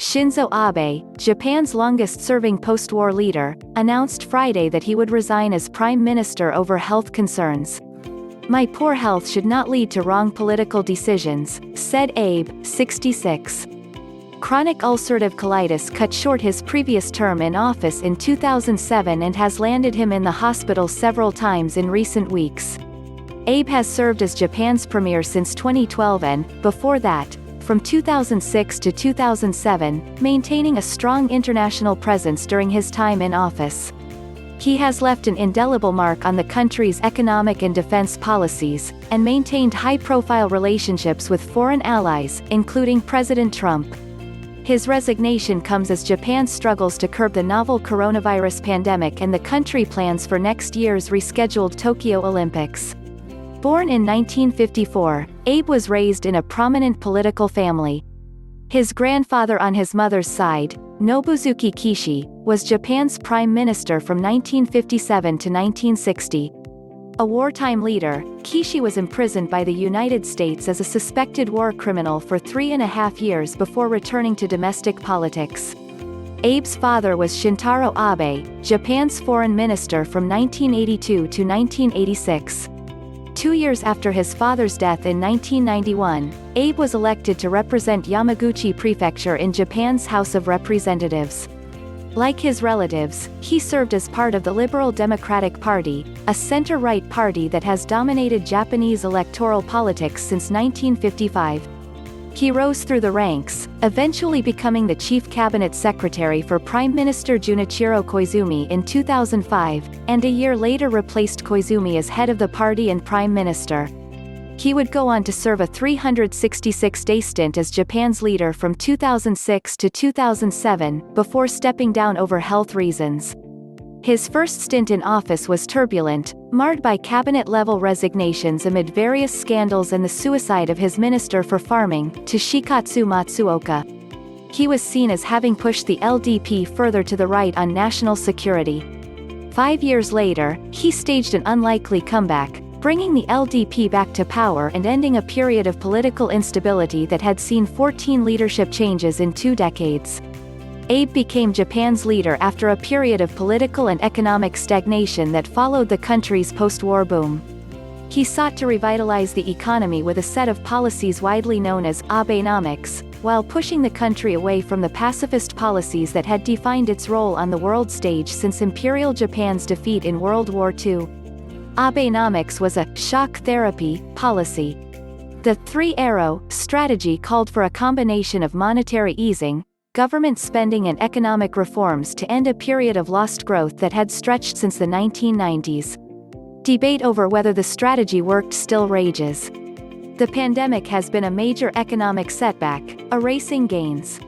Shinzo Abe, Japan's longest-serving post-war leader, announced Friday that he would resign as prime minister over health concerns. "My poor health should not lead to wrong political decisions," said Abe, 66. Chronic ulcerative colitis cut short his previous term in office in 2007 and has landed him in the hospital several times in recent weeks. Abe has served as Japan's premier since 2012 and, before that, from 2006 to 2007, maintaining a strong international presence during his time in office. He has left an indelible mark on the country's economic and defense policies, and maintained high-profile relationships with foreign allies, including President Trump. His resignation comes as Japan struggles to curb the novel coronavirus pandemic and the country plans for next year's rescheduled Tokyo Olympics. Born in 1954, Abe was raised in a prominent political family. His grandfather on his mother's side, Nobusuke Kishi, was Japan's prime minister from 1957 to 1960. A wartime leader, Kishi was imprisoned by the United States as a suspected war criminal for 3.5 years before returning to domestic politics. Abe's father was Shintaro Abe, Japan's foreign minister from 1982 to 1986. 2 years after his father's death in 1991, Abe was elected to represent Yamaguchi Prefecture in Japan's House of Representatives. Like his relatives, he served as part of the Liberal Democratic Party, a center-right party that has dominated Japanese electoral politics since 1955. He rose through the ranks, eventually becoming the chief cabinet secretary for Prime Minister Junichiro Koizumi in 2005, and a year later replaced Koizumi as head of the party and prime minister. He would go on to serve a 366-day stint as Japan's leader from 2006 to 2007, before stepping down over health reasons. His first stint in office was turbulent, marred by cabinet-level resignations amid various scandals and the suicide of his minister for farming, Toshikatsu Matsuoka. He was seen as having pushed the LDP further to the right on national security. 5 years later, he staged an unlikely comeback, bringing the LDP back to power and ending a period of political instability that had seen 14 leadership changes in 2 decades. Abe became Japan's leader after a period of political and economic stagnation that followed the country's post-war boom. He sought to revitalize the economy with a set of policies widely known as Abenomics, while pushing the country away from the pacifist policies that had defined its role on the world stage since Imperial Japan's defeat in World War II. Abenomics was a shock therapy policy. The three-arrow strategy called for a combination of monetary easing, government spending and economic reforms to end a period of lost growth that had stretched since the 1990s. Debate over whether the strategy worked still rages. The pandemic has been a major economic setback, erasing gains.